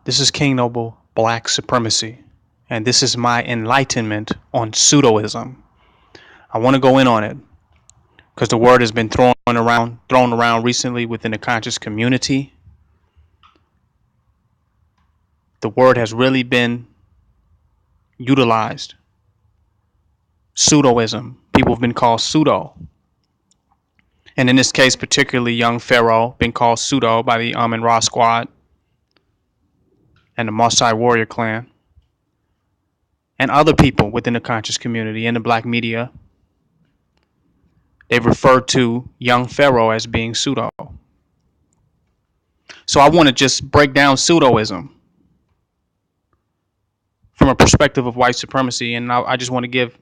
This is King Noble Black Supremacy, and this is my enlightenment on psudeoism. I want to go in on it because the word has been thrown around recently within the conscious community. The word has really been utilized. Pseudoism. People have been called pseudo. And in this case, particularly young Pharaoh, been called pseudo by the and Ra squad and the Maasai warrior clan and other people within the conscious community and the black media. They've referred to young Pharaoh as being pseudo. So I want to just break down pseudoism from a perspective of white supremacy, and I just want to give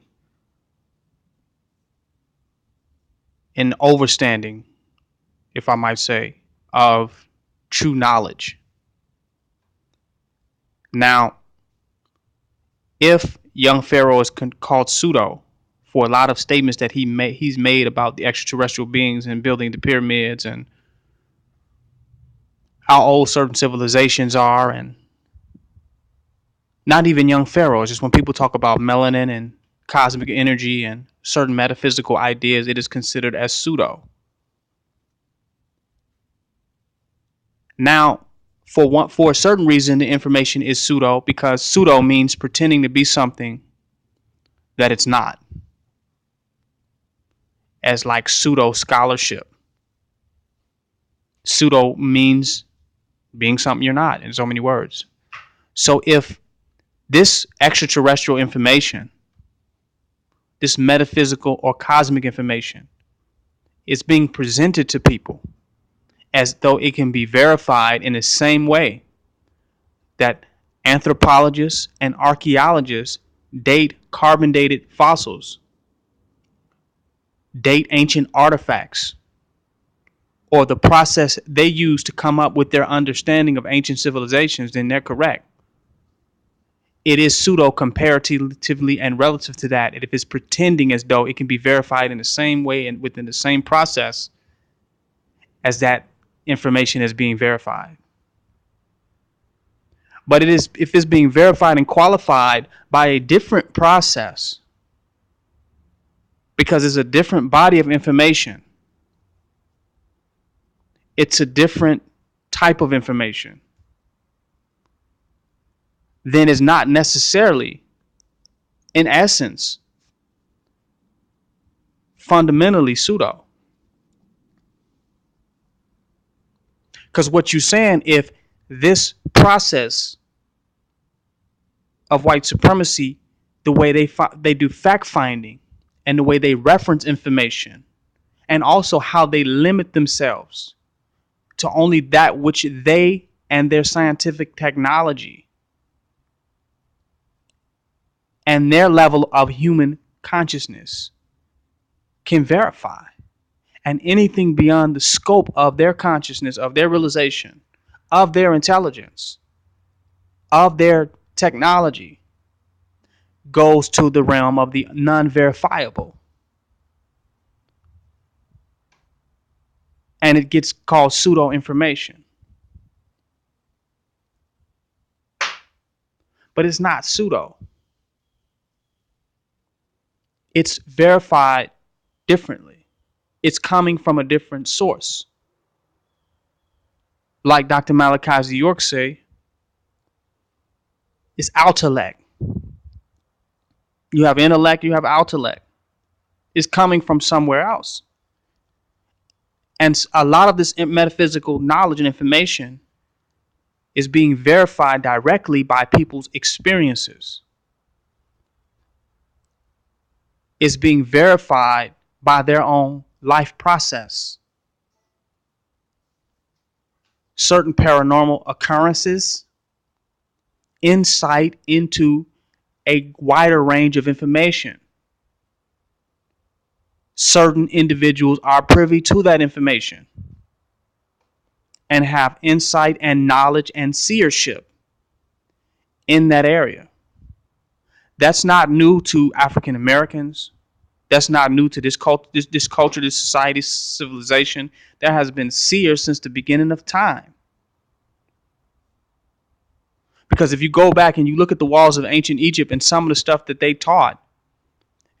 an overstanding, if I might say, of true knowledge. Now, if young Pharaoh is called pseudo for a lot of statements that he's made about the extraterrestrial beings and building the pyramids and how old certain civilizations are, and not even young Pharaoh, it's just when people talk about melanin and cosmic energy and certain metaphysical ideas, it is considered as pseudo. Now, for a certain reason, the information is pseudo because pseudo means pretending to be something that it's not, as like pseudo scholarship. Pseudo means being something you're not, in so many words. So if this extraterrestrial information, this metaphysical or cosmic information, is being presented to people as though it can be verified in the same way that anthropologists and archaeologists date carbon dated fossils, date ancient artifacts, or the process they use to come up with their understanding of ancient civilizations, then they're correct. It is pseudo comparatively and relative to that. If it's pretending as though it can be verified in the same way and within the same process as that information is being verified. But if it's being verified and qualified by a different process, because it's a different body of information, it's a different type of information, then is not necessarily, in essence, fundamentally pseudo. Because what you're saying, if this process of white supremacy, the way they do fact finding and the way they reference information, and also how they limit themselves to only that which they and their scientific technology and their level of human consciousness can verify. And anything beyond the scope of their consciousness, of their realization, of their intelligence, of their technology, goes to the realm of the non-verifiable. And it gets called pseudo information. But it's not pseudo. It's verified differently. It's coming from a different source. Like Dr. Malachi York say, it's intellect. You have intellect, you have intellect. It's coming from somewhere else. And a lot of this metaphysical knowledge and information is being verified directly by people's experiences. It's being verified by their own life process. Certain paranormal occurrences, insight into a wider range of information. Certain individuals are privy to that information and have insight and knowledge and seership in that area. That's not new to African Americans. That's not new to this culture, this society, civilization. There has been seers since the beginning of time. Because if you go back and you look at the walls of ancient Egypt and some of the stuff that they taught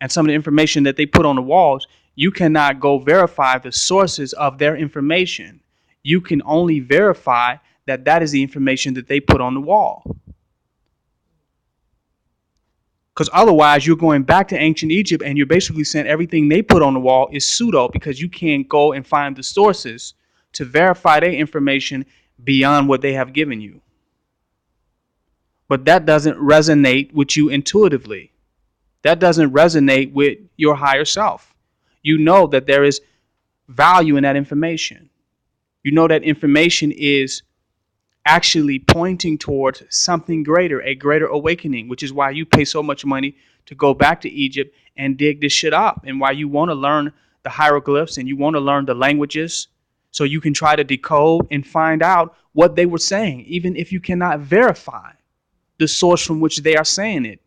and some of the information that they put on the walls, you cannot go verify the sources of their information. You can only verify that that is the information that they put on the wall. Because otherwise, you're going back to ancient Egypt and you're basically saying everything they put on the wall is pseudo, because you can't go and find the sources to verify their information beyond what they have given you. But that doesn't resonate with you intuitively. That doesn't resonate with your higher self. You know that there is value in that information. You know that information is actually pointing towards something greater, a greater awakening, which is why you pay so much money to go back to Egypt and dig this shit up, and why you want to learn the hieroglyphs and you want to learn the languages so you can try to decode and find out what they were saying, even if you cannot verify the source from which they are saying it.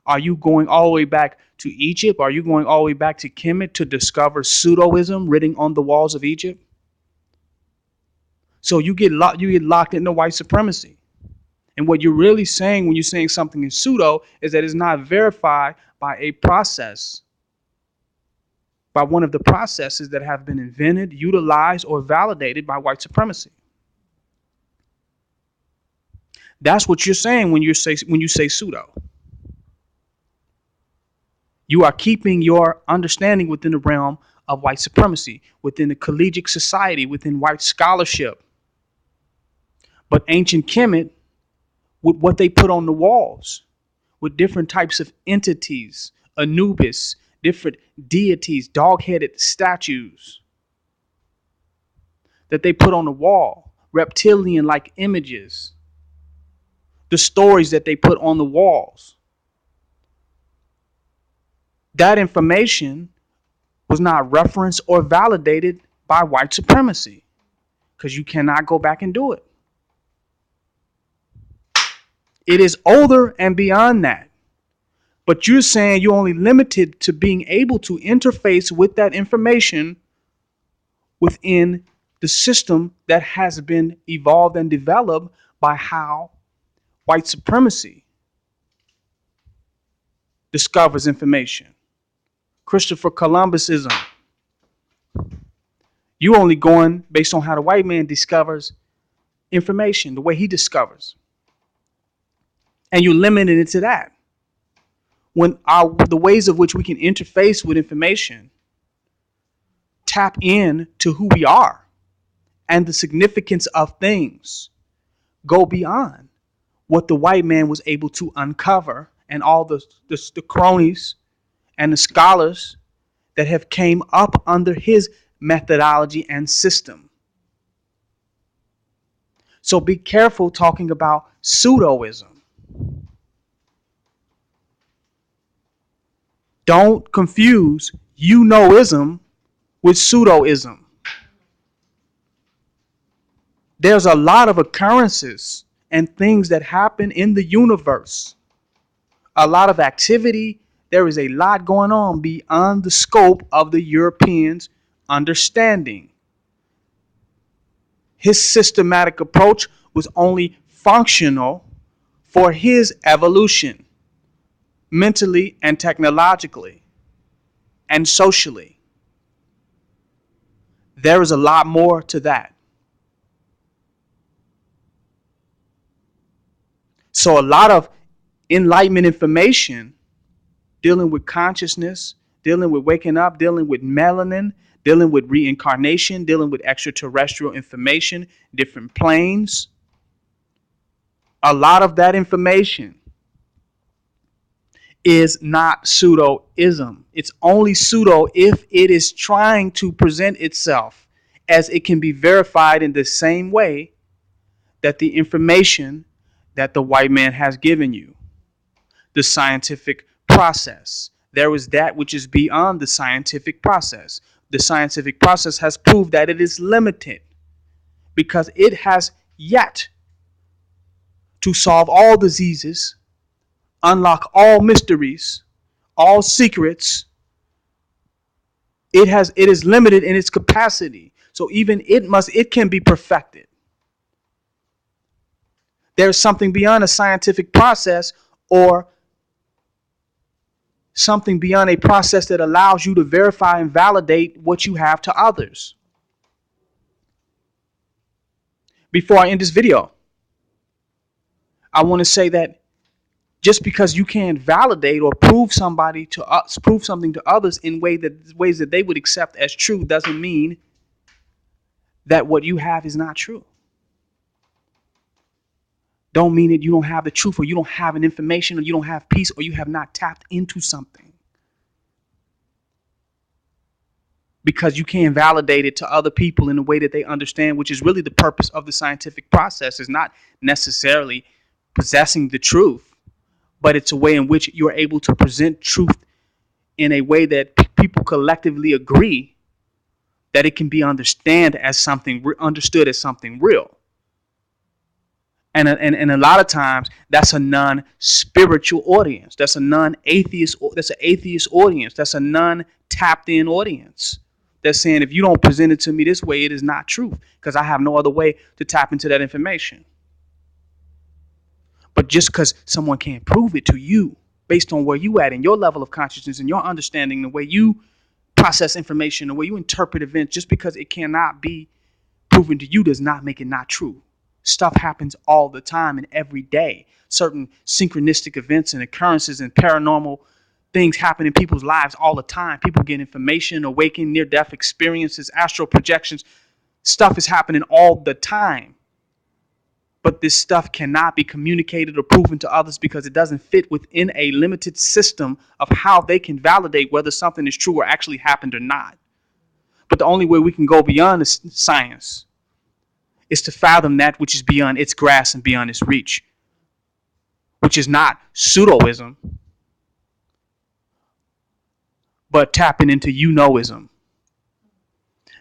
Are you going all the way back to Egypt? Are you going all the way back to Kemet to discover pseudoism written on the walls of Egypt? So you get locked into white supremacy. And what you're really saying when you're saying something is pseudo is that it's not verified by a process, by one of the processes that have been invented, utilized, or validated by white supremacy. That's what you're saying when you say pseudo. You are keeping your understanding within the realm of white supremacy, within the collegiate society, within white scholarship. But ancient Kemet, with what they put on the walls, with different types of entities, Anubis, different deities, dog-headed statues that they put on the wall, reptilian-like images, the stories that they put on the walls. That information was not referenced or validated by white supremacy, because you cannot go back and do it. It is older and beyond that. But you're saying you're only limited to being able to interface with that information within the system that has been evolved and developed by how white supremacy discovers information. Christopher Columbusism. You only going based on how the white man discovers information, the way he discovers. And you're limited it to that. When the ways of which we can interface with information tap in to who we are and the significance of things go beyond what the white man was able to uncover, and all the cronies and the scholars that have came up under his methodology and system. So be careful talking about pseudoism. Don't confuse you-know-ism with pseudoism. There's a lot of occurrences and things that happen in the universe. A lot of activity. There is a lot going on beyond the scope of the Europeans' understanding. His systematic approach was only functional for his evolution, mentally and technologically and socially. There is a lot more to that. So a lot of enlightenment information dealing with consciousness, dealing with waking up, dealing with melanin, dealing with reincarnation, dealing with extraterrestrial information, different planes. A lot of that information is not pseudoism. It's only pseudo if it is trying to present itself as it can be verified in the same way that the information that the white man has given you. The scientific process. There is that which is beyond the scientific process. The scientific process has proved that it is limited because it has yet to solve all diseases, unlock all mysteries, all secrets. It is limited in its capacity. So even it can be perfected. There's something beyond a scientific process or something beyond a process that allows you to verify and validate what you have to others. Before I end this video, I want to say that just because you can't validate or prove something to others in ways that they would accept as true doesn't mean that what you have is not true. Don't mean that you don't have the truth, or you don't have an information, or you don't have peace, or you have not tapped into something. Because you can't validate it to other people in a way that they understand, which is really the purpose of the scientific process, is not necessarily possessing the truth, but it's a way in which you're able to present truth in a way that people collectively agree that it can be understood as something real. And a lot of times that's a non-spiritual audience. That's a non-atheist. That's an atheist audience. That's a non-tapped-in audience. They're saying, if you don't present it to me this way, it is not truth, because I have no other way to tap into that information. But just because someone can't prove it to you based on where you at in your level of consciousness and your understanding, the way you process information, the way you interpret events, just because it cannot be proven to you does not make it not true. Stuff happens all the time and every day. Certain synchronistic events and occurrences and paranormal things happen in people's lives all the time. People get information, awaken, near-death experiences, astral projections. Stuff is happening all the time. But this stuff cannot be communicated or proven to others because it doesn't fit within a limited system of how they can validate whether something is true or actually happened or not. But the only way we can go beyond the science is to fathom that which is beyond its grasp and beyond its reach, which is not pseudoism, but tapping into you-knowism.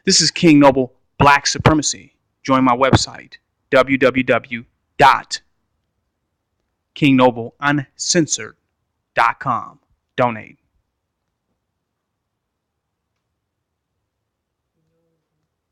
This is King Noble Black Supremacy. Join my website, www.kingnobleuncensored.com. Donate.